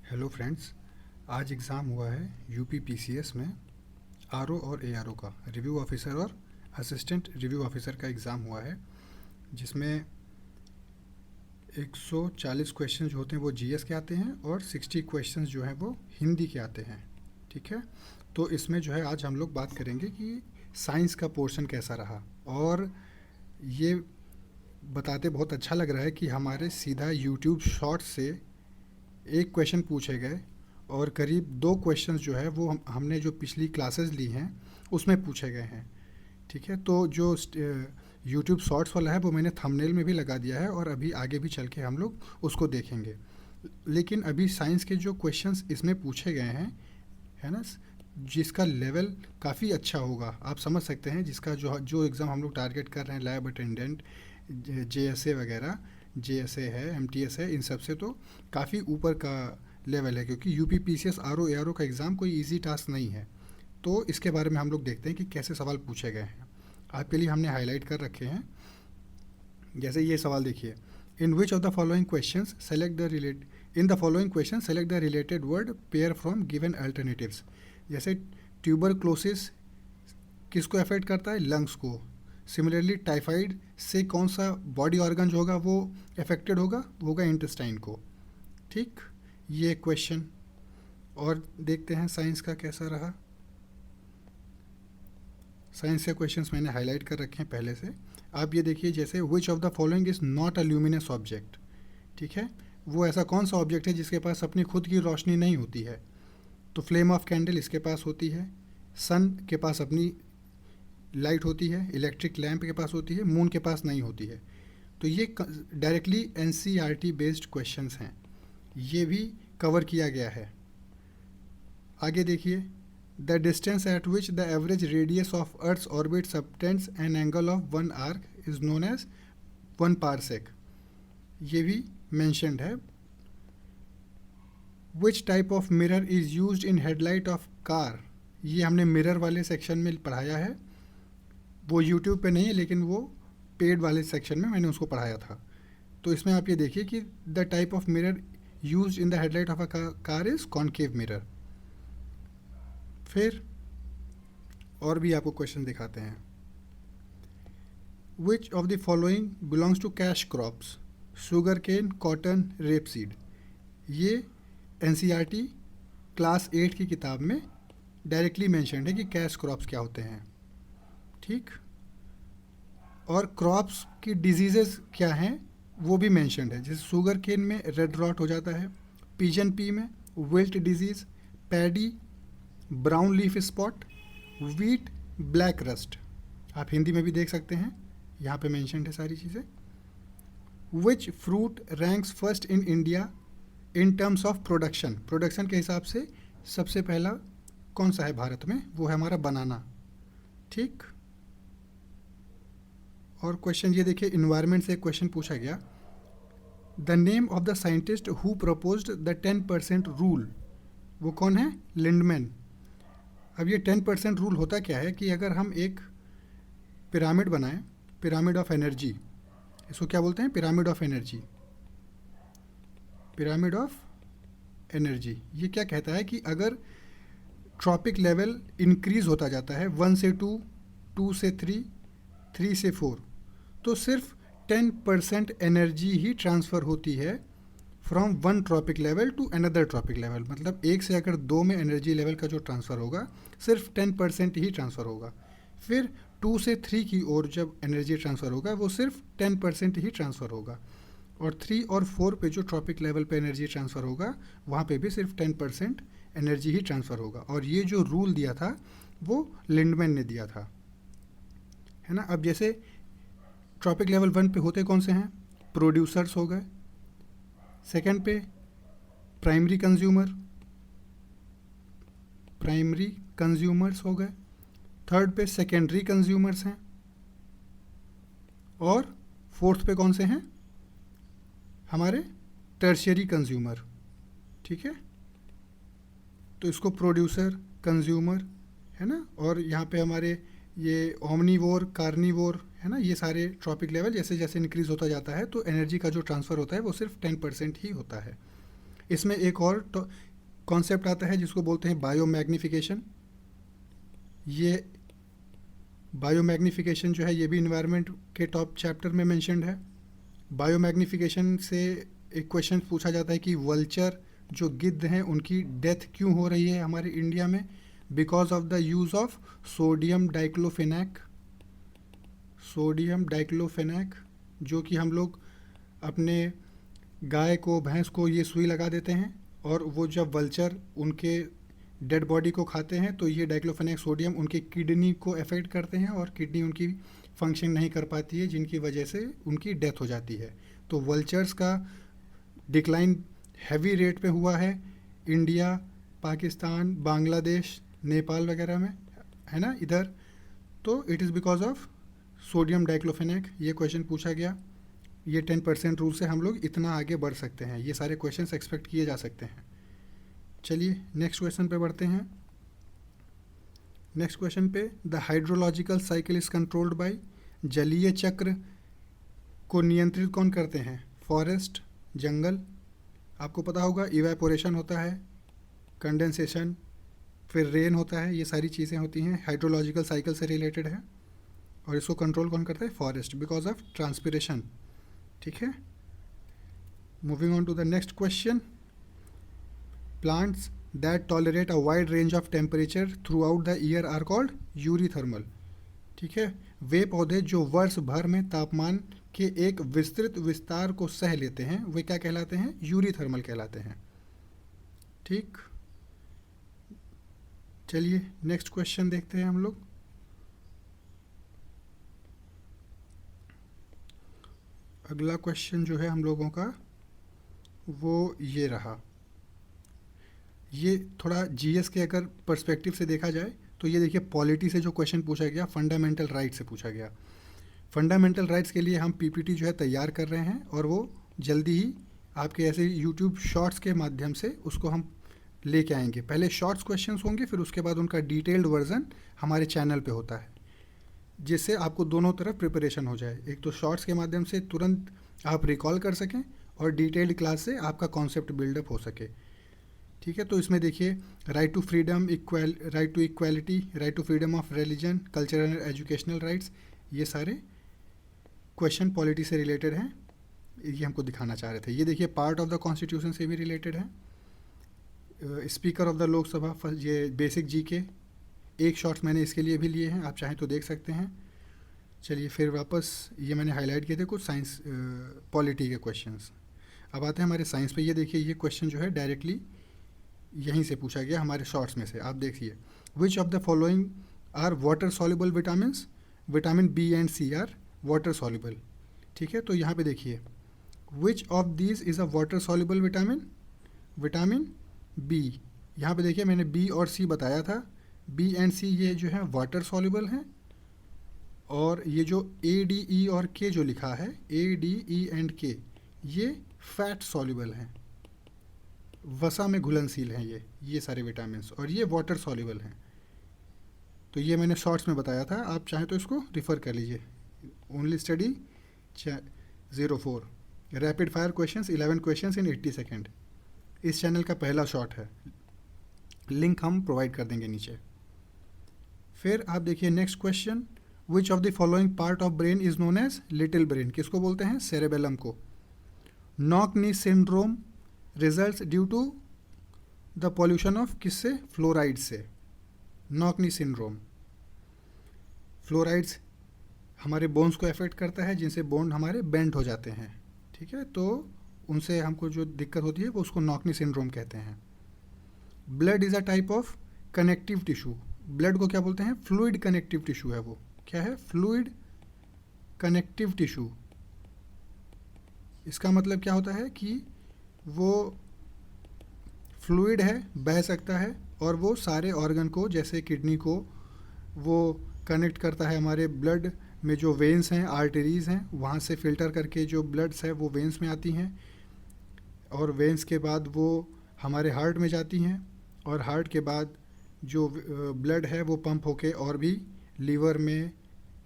Hello friends. आज exam हुआ है यूपी पीसीएस में। आरओ और एआरओ का रिव्यू ऑफिसर और असिस्टेंट रिव्यू ऑफिसर का एग्ज़ाम हुआ है, जिसमें 140 क्वेश्चन जो होते हैं वो जीएस के आते हैं और 60 क्वेश्चन जो हैं वो हिंदी के आते हैं। ठीक है, तो इसमें जो है आज हम लोग बात करेंगे कि साइंस का पोर्शन कैसा रहा। और ये बताते बहुत अच्छा लग रहा है कि हमारे सीधा यूट्यूब शॉर्ट से एक क्वेश्चन पूछे गए और करीब 2 क्वेश्चंस जो है वो हमने जो पिछली क्लासेस ली हैं उसमें पूछे गए हैं। ठीक है, तो जो यूट्यूब शॉर्ट्स वाला है वो मैंने थंबनेल में भी लगा दिया है और अभी आगे भी चल के हम लोग उसको देखेंगे। लेकिन अभी साइंस के जो क्वेश्चंस इसमें पूछे गए हैं, है ना, जिसका लेवल काफ़ी अच्छा होगा, आप समझ सकते हैं, जिसका जो जो एग्ज़ाम हम लोग टारगेट कर रहे हैं, लैब अटेंडेंट, जेएसए वगैरह, जेएसए है, एमटीएस है, इन सब से तो काफ़ी ऊपर का लेवल है, क्योंकि यूपी पीसीएस आरओ एआरओ का एग्ज़ाम कोई इजी टास्क नहीं है। तो इसके बारे में हम लोग देखते हैं कि कैसे सवाल पूछे गए हैं। आपके लिए हमने हाईलाइट कर रखे हैं। जैसे ये सवाल देखिए, in which of the following questions select the relate in the following question select the related word pair from given alternatives. जैसे ट्यूबरक्लोसिस किसको अफेक्ट करता है? लंग्स को। सिमिलरली टाइफाइड से कौन सा बॉडी ऑर्गन जो होगा वो अफेक्टेड होगा? वो होगा इंटेस्टाइन को। ठीक, ये क्वेश्चन। और देखते हैं साइंस का कैसा रहा। साइंस के क्वेश्चंस मैंने हाईलाइट कर रखे हैं पहले से। आप ये देखिए, जैसे विच of the following is not a luminous object. ठीक है, वो ऐसा कौन सा ऑब्जेक्ट है जिसके पास अपनी खुद की रोशनी नहीं होती है? तो फ्लेम ऑफ कैंडल इसके पास होती है, सन के पास अपनी लाइट होती है, इलेक्ट्रिक लैंप के पास होती है, मून के पास नहीं होती है। तो ये डायरेक्टली एनसीईआरटी बेस्ड क्वेश्चंस हैं, ये भी कवर किया गया है। आगे देखिए, the distance at which the average radius of earth's orbit subtends an angle of one arc is known as 1 parsec. ये भी मैंशनड है। Which type of mirror is use in headlight of car. ये हमने mirror वाले section में पढ़ाया है, वो यूट्यूब पे नहीं है, लेकिन वो पेड वाले सेक्शन में मैंने उसको पढ़ाया था। तो इसमें आप ये देखिए कि the type of mirror use in the headlight of a car is concave mirror. फिर और भी आपको क्वेश्चन दिखाते हैं। Which of the following belongs to cash crops? Sugar cane, cotton, rapeseed. ये एनसीईआरटी क्लास 8 की किताब में डायरेक्टली मेंशन्ड है कि कैश क्रॉप्स क्या होते हैं। ठीक, और क्रॉप्स की डिजीज़ेस क्या हैं वो भी मेंशन्ड है। जैसे शुगर केन में रेड रॉट हो जाता है, पिजन पी में wilt disease, paddy brown leaf spot, wheat black rust. आप हिंदी में भी देख सकते हैं, यहाँ पे मेंशन्ड है सारी चीज़ें। Which fruit ranks first in India in terms of production. Production के हिसाब से सबसे पहला कौन सा है भारत में? वो है हमारा बनाना। ठीक, और क्वेश्चन ये देखिए, इन्वायरमेंट से एक क्वेश्चन पूछा गया, the name of the scientist who proposed the 10% rule. वो कौन है? लिंडमैन। अब ये 10% रूल होता क्या है कि अगर हम एक पिरामिड बनाएं, पिरामिड ऑफ एनर्जी, इसको क्या बोलते हैं? Pyramid of energy. Pyramid of energy ये क्या कहता है कि अगर ट्रॉपिक लेवल इंक्रीज होता जाता है 1 से 2, 2 से 3, 3 से 4, तो सिर्फ 10% एनर्जी ही ट्रांसफ़र होती है from one trophic level to another trophic level. मतलब एक से अगर 2 में एनर्जी लेवल का जो ट्रांसफ़र होगा सिर्फ 10% ही ट्रांसफ़र होगा। फिर 2 से 3 की ओर जब एनर्जी ट्रांसफ़र होगा वो सिर्फ 10% ही ट्रांसफ़र होगा। और 3 और 4 पे जो ट्रॉपिक लेवल पे एनर्जी ट्रांसफ़र होगा वहाँ पे भी सिर्फ 10% एनर्जी ही ट्रांसफ़र होगा। और ये जो रूल दिया था वो लिंडमैन ने दिया था, है ना। अब जैसे ट्रॉपिक लेवल 1 पे होते कौन से हैं? प्रोड्यूसर्स हो गए, सेकंड पे प्राइमरी कंज्यूमर, प्राइमरी कंज्यूमर्स हो गए, थर्ड पे सेकेंडरी कंज्यूमर्स हैं, और फोर्थ पे कौन से हैं? हमारे टर्शियरी कंज्यूमर। ठीक है, तो इसको प्रोड्यूसर, कंज्यूमर, है ना। और यहाँ पे हमारे ये ओमनीवोर, कार्निवोर, है ना, ये सारे ट्रॉपिक लेवल जैसे जैसे इंक्रीज़ होता जाता है तो एनर्जी का जो ट्रांसफ़र होता है वो सिर्फ 10% ही होता है। इसमें एक और कॉन्सेप्ट आता है जिसको बोलते हैं बायोमैग्निफिकेशन। ये बायोमैग्निफिकेशन जो है ये भी इन्वायरमेंट के टॉप चैप्टर में मेंशन्ड है। बायोमैग्निफिकेशन से एक क्वेश्चन पूछा जाता है कि वल्चर जो गिद्ध हैं उनकी डेथ क्यों हो रही है हमारे इंडिया में, because of the use of sodium diclofenac. Sodium diclofenac जो कि हम लोग अपने गाय को, भैंस को ये सुई लगा देते हैं, और वो जब वल्चर उनके डेड बॉडी को खाते हैं तो ये डाइक्लोफेनैक सोडियम उनके किडनी को अफेक्ट करते हैं और किडनी उनकी फंक्शन नहीं कर पाती है, जिनकी वजह से उनकी डेथ हो जाती है। तो वल्चर्स का डिक्लाइन हैवी रेट पे हुआ है इंडिया, पाकिस्तान, बांग्लादेश, नेपाल वगैरह में, है ना इधर। तो it is because of sodium diclofenac. ये क्वेश्चन पूछा गया। ये 10% रूल से हम लोग इतना आगे बढ़ सकते हैं, ये सारे क्वेश्चंस एक्सपेक्ट किए जा सकते हैं। चलिए नेक्स्ट क्वेश्चन पे बढ़ते हैं। नेक्स्ट क्वेश्चन पे, the hydrological cycle is controlled by. जलीय चक्र को नियंत्रित कौन करते हैं? फॉरेस्ट, जंगल। आपको पता होगा इवेपोरेशन होता है, कंडेंसेशन, फिर रेन होता है, ये सारी चीज़ें होती हैं, हाइड्रोलॉजिकल साइकिल से रिलेटेड है। और इसको कंट्रोल कौन करता है? Forest, because of transpiration. ठीक है, moving on to the next question. Plants that tolerate a wide range of temperature throughout the year are called eurythermal. ठीक है, वे पौधे जो वर्ष भर में तापमान के एक विस्तृत विस्तार को सह लेते हैं वे क्या कहलाते हैं? यूरीथर्मल कहलाते हैं। ठीक, चलिए नेक्स्ट क्वेश्चन देखते हैं हम लोग। अगला क्वेश्चन जो है हम लोगों का वो ये रहा। ये थोड़ा जीएस के अगर पर्सपेक्टिव से देखा जाए तो ये देखिए, पॉलिटी से जो क्वेश्चन पूछा गया, फंडामेंटल राइट से पूछा गया। फंडामेंटल राइट्स के लिए हम पीपीटी जो है तैयार कर रहे हैं और वो जल्दी ही आपके ऐसे यूट्यूब शॉर्ट्स के माध्यम से उसको हम लेके आएंगे। पहले शॉर्ट्स क्वेश्चंस होंगे, फिर उसके बाद उनका डिटेल्ड वर्जन हमारे चैनल पे होता है, जिससे आपको दोनों तरफ प्रिपरेशन हो जाए। एक तो शॉर्ट्स के माध्यम से तुरंत आप रिकॉल कर सकें और डिटेल्ड क्लास से आपका कॉन्सेप्ट बिल्डअप हो सके। ठीक है, तो इसमें देखिए, right to freedom, right to equality, right to freedom of religion, cultural and educational rights, ये सारे क्वेश्चन पॉलिटी से रिलेटेड हैं। ये हमको दिखाना चाह रहे थे। ये देखिए, पार्ट ऑफ द कॉन्स्टिट्यूशन से भी रिलेटेड है। स्पीकर ऑफ द लोकसभा, ये बेसिक जीके, एक शॉर्ट्स मैंने इसके लिए भी लिए हैं, आप चाहें तो देख सकते हैं। चलिए फिर वापस, ये मैंने हाईलाइट किए थे कुछ साइंस पॉलिटी के क्वेश्चंस। अब आते हैं हमारे साइंस पे। ये देखिए, ये क्वेश्चन जो है डायरेक्टली यहीं से पूछा गया हमारे शॉर्ट्स में से। आप देखिए, which of the following are water soluble vitamins? Vitamin B and C are water soluble. ठीक है, तो यहाँ पे देखिए, which of these is a water soluble vitamin? Vitamin B. यहाँ पे देखिए, मैंने बी और सी बताया था। बी एंड सी ये जो है वाटर सॉल्युबल हैं, और ये जो ए डी ई और के जो लिखा है, ए डी ई एंड के, ये फैट सॉल्युबल हैं, वसा में घुलनशील हैं ये सारे विटामिन्स, और ये वाटर सॉल्युबल हैं। तो ये मैंने शॉर्ट्स में बताया था, आप चाहें तो इसको रिफ़र कर लीजिए। Only study 04 rapid fire questions, 11 questions in 80 second. इस चैनल का पहला शॉर्ट है, लिंक हम प्रोवाइड कर देंगे नीचे। फिर आप देखिए next question, which of the following part of brain is known as little brain? किसको बोलते हैं? सेरेबेलम को। Knock knee syndrome results due to the pollution of किससे? फ्लोराइड से। नॉक नी सिंड्रोम, फ्लोराइड्स हमारे बोन्स को अफेक्ट करता है, जिनसे बोन हमारे बेंड हो जाते हैं। ठीक है, तो उनसे हमको जो दिक्कत होती है वो उसको नॉक नी सिंड्रोम कहते हैं। Blood is a type of connective tissue. Blood को क्या बोलते हैं? फ्लूइड कनेक्टिव टिश्यू है वो। क्या है? Fluid connective tissue. इसका मतलब क्या होता है कि वो फ्लूइड है, बह सकता है, और वो सारे ऑर्गन को, जैसे किडनी को, वो कनेक्ट करता है हमारे ब्लड में जो वेन्स हैं, आर्टरीज़ हैं, वहाँ से फ़िल्टर करके जो ब्लड्स है वो वेन्स में आती हैं, और वेन्स के बाद वो हमारे हार्ट में जाती हैं, और हार्ट के बाद जो ब्लड है वो पंप होके और भी लीवर में,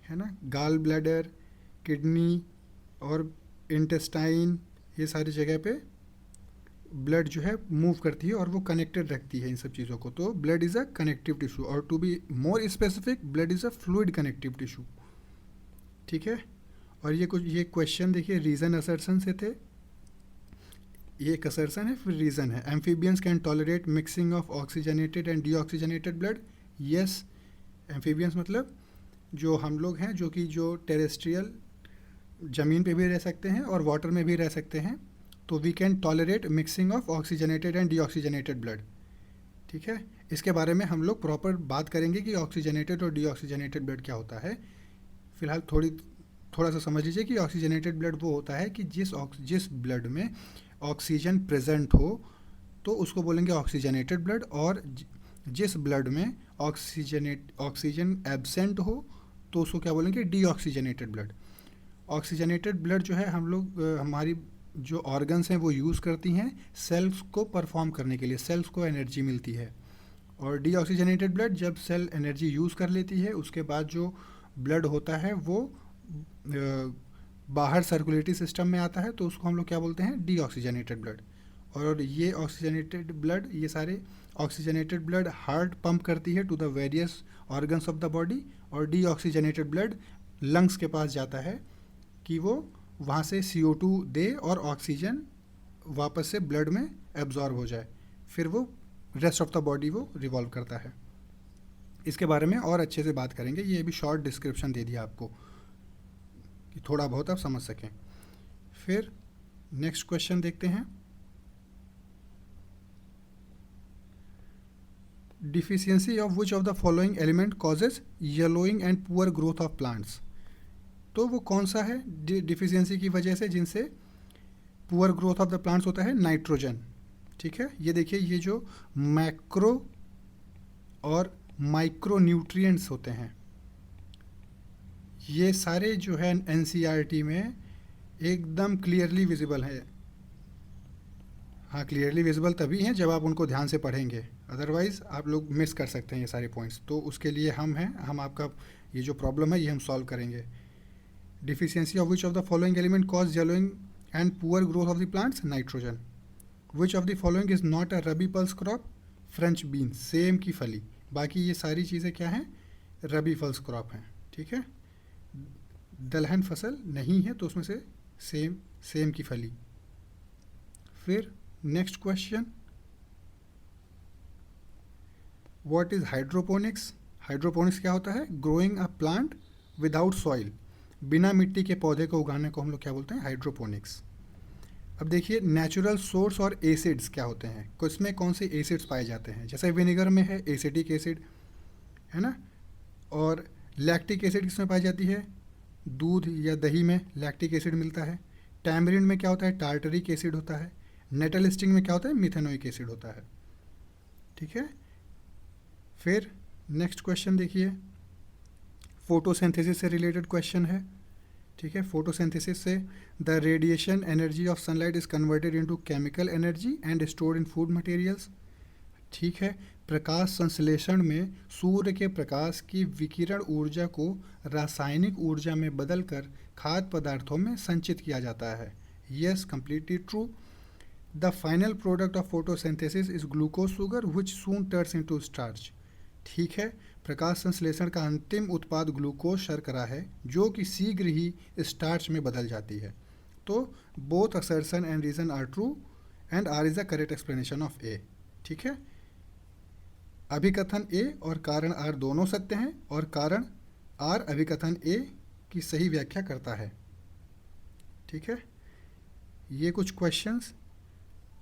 है ना, गाल ब्लैडर, किडनी और इंटेस्टाइन, ये सारी जगह पे ब्लड जो है मूव करती है और वो कनेक्टेड रखती है इन सब चीज़ों को। तो blood is a connective tissue, और to be more specific blood is a fluid connective tissue. ठीक है। और ये क्वेश्चन देखिए रीज़न असर्शन से थे। ये एक असर्शन है, फिर रीज़न है। Amphibians can tolerate mixing of oxygenated and deoxygenated blood. Yes, amphibians मतलब जो हम लोग हैं, जो टेरेस्ट्रियल ज़मीन पे भी रह सकते हैं और वाटर में भी रह सकते हैं, तो we can tolerate mixing of oxygenated and deoxygenated blood. ठीक है। इसके बारे में हम लोग प्रॉपर बात करेंगे कि ऑक्सीजनेटेड और डीऑक्सीजनेटेड ब्लड क्या होता है। फिलहाल थोड़ा सा समझ लीजिए कि ऑक्सीजनेटेड ब्लड वो होता है कि जिस ब्लड में ऑक्सीजन प्रेजेंट हो तो उसको बोलेंगे ऑक्सीजनेटेड ब्लड, और जिस ब्लड में ऑक्सीजन एब्सेंट हो तो उसको क्या बोलेंगे, डीऑक्सीजनेटेड ब्लड। ऑक्सीजनेटेड ब्लड जो है हम लोग हमारी जो ऑर्गन्स हैं वो यूज़ करती हैं सेल्स को परफॉर्म करने के लिए, सेल्स को एनर्जी मिलती है। और डीऑक्सीजनेटेड ब्लड जब सेल एनर्जी यूज़ कर लेती है उसके बाद जो ब्लड होता है वो बाहर सर्कुलेटरी सिस्टम में आता है, तो उसको हम लोग क्या बोलते हैं, डीऑक्सीजनेटेड ब्लड। और ये ऑक्सीजनेटेड ब्लड, ये सारे ऑक्सीजनेटेड ब्लड हार्ट पंप करती है to the various organs of the body, और डीऑक्सीजनेटेड ब्लड लंग्स के पास जाता है कि वो वहाँ से CO2 दे और ऑक्सीजन वापस से ब्लड में एब्जॉर्ब हो जाए, फिर वो रेस्ट ऑफ द बॉडी वो रिवॉल्व करता है। इसके बारे में और अच्छे से बात करेंगे, ये भी शॉर्ट डिस्क्रिप्शन दे दिया आपको कि थोड़ा बहुत आप समझ सकें। फिर नेक्स्ट क्वेश्चन देखते हैं। Deficiency of which of the following element causes yellowing and poor growth of plants. तो वो कौन सा है डिफिशियंसी की वजह से जिनसे poor growth of the plants होता है, नाइट्रोजन। ठीक है। ये देखिए, ये जो मैक्रो और माइक्रो न्यूट्रिएंट्स होते हैं ये सारे जो है NCERT में एकदम क्लियरली विजिबल है। हाँ, क्लियरली विजिबल तभी हैं जब आप उनको ध्यान से पढ़ेंगे, अदरवाइज़ आप लोग मिस कर सकते हैं ये सारे पॉइंट्स। तो उसके लिए हम हैं, हम आपका ये जो प्रॉब्लम है ये हम सॉल्व करेंगे। Deficiency of which of the following element cause yellowing and poor growth of the plants, nitrogen. Which of the following is not a rabi pulse crop, French bean, same की फली। बाकी ये सारी चीज़ें क्या हैं, रबी पल्स क्रॉप हैं। ठीक है। दलहन फसल नहीं है तो उसमें से सेम की फली। फिर next question, what is hydroponics. Hydroponics क्या होता है, growing a plant without soil, बिना मिट्टी के पौधे को उगाने को हम लोग क्या बोलते हैं, हाइड्रोपोनिक्स। अब देखिए नेचुरल सोर्स और एसिड्स क्या होते हैं, इसमें कौन से एसिड्स पाए जाते हैं। जैसे विनेगर में है एसिटिक एसिड, है ना। और लैक्टिक एसिड किसमें पाई जाती है, दूध या दही में लैक्टिक एसिड मिलता है। टैमरिंड में क्या होता है, टार्टरिक एसिड होता है। नेटल स्टिंग में क्या होता है, मिथेनोइक एसिड होता है। ठीक है। फिर नेक्स्ट क्वेश्चन देखिए, फोटोसिंथेसिस से रिलेटेड क्वेश्चन है। ठीक है। फोटोसिंथेसिस से the radiation energy of sunlight is converted into chemical energy and stored in food materials. ठीक है। प्रकाश संश्लेषण में सूर्य के प्रकाश की विकिरण ऊर्जा को रासायनिक ऊर्जा में बदलकर खाद्य पदार्थों में संचित किया जाता है। Yes, completely true. The final product of photosynthesis is glucose sugar which soon turns into starch. ठीक है। प्रकाश संश्लेषण का अंतिम उत्पाद ग्लूकोज शर्करा है जो कि शीघ्र ही स्टार्च में बदल जाती है। तो both assertion and reason are true and R is the correct explanation of A. ठीक है। अभिकथन ए और कारण आर दोनों सत्य हैं और कारण आर अभिकथन ए की सही व्याख्या करता है। ठीक है। ये कुछ क्वेश्चंस,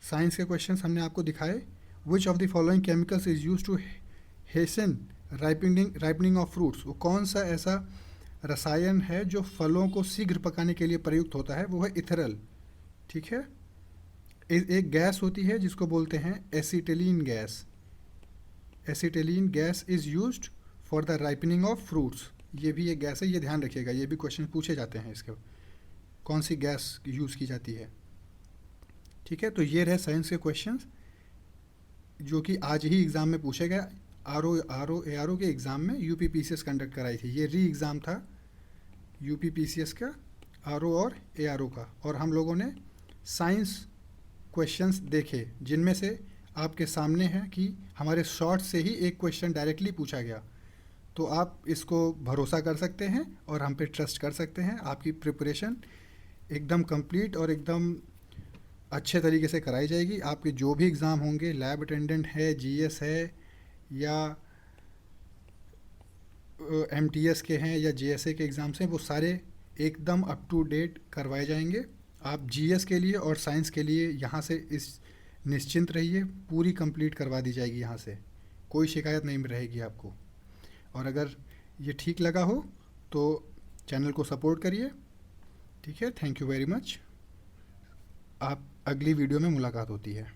साइंस के क्वेश्चंस हमने आपको दिखाए। Which of the following chemicals is use to hasten ripening of fruits. वो कौन सा ऐसा रसायन है जो फलों को शीघ्र पकाने के लिए प्रयुक्त होता है, वो है इथेरल। ठीक है। एक गैस होती है जिसको बोलते हैं acetylene gas. Acetylene gas is used for the ripening of fruits. ये भी एक गैस है, ये ध्यान रखिएगा, ये भी क्वेश्चन पूछे जाते हैं इसके, कौन सी गैस यूज़ की जाती है। ठीक है। तो ये रहे साइंस के क्वेश्चंस जो कि आज ही एग्ज़ाम में पूछे गए। ARO के एग्ज़ाम में UPPCS कंडक्ट कराई थी, ये री एग्ज़ाम था UPPCS का, ARO और ARO का। और हम लोगों ने साइंस क्वेश्चंस देखे जिनमें से आपके सामने है कि हमारे शॉर्ट से ही एक क्वेश्चन डायरेक्टली पूछा गया, तो आप इसको भरोसा कर सकते हैं और हम पे ट्रस्ट कर सकते हैं। आपकी प्रिपरेशन एकदम कंप्लीट और एकदम अच्छे तरीके से कराई जाएगी। आपके जो भी एग्ज़ाम होंगे, लैब अटेंडेंट है, जीएस है, या एमटीएस के हैं, या जेएसए के एग्ज़ाम्स हैं, वो सारे एकदम अप टू डेट करवाए जाएंगे। आप जीएस के लिए और साइंस के लिए यहाँ से इस निश्चिंत रहिए, पूरी कंप्लीट करवा दी जाएगी यहाँ से, कोई शिकायत नहीं रहेगी आपको। और अगर ये ठीक लगा हो तो चैनल को सपोर्ट करिए। ठीक है, थैंक यू वेरी मच। आप अगली वीडियो में मुलाकात होती है।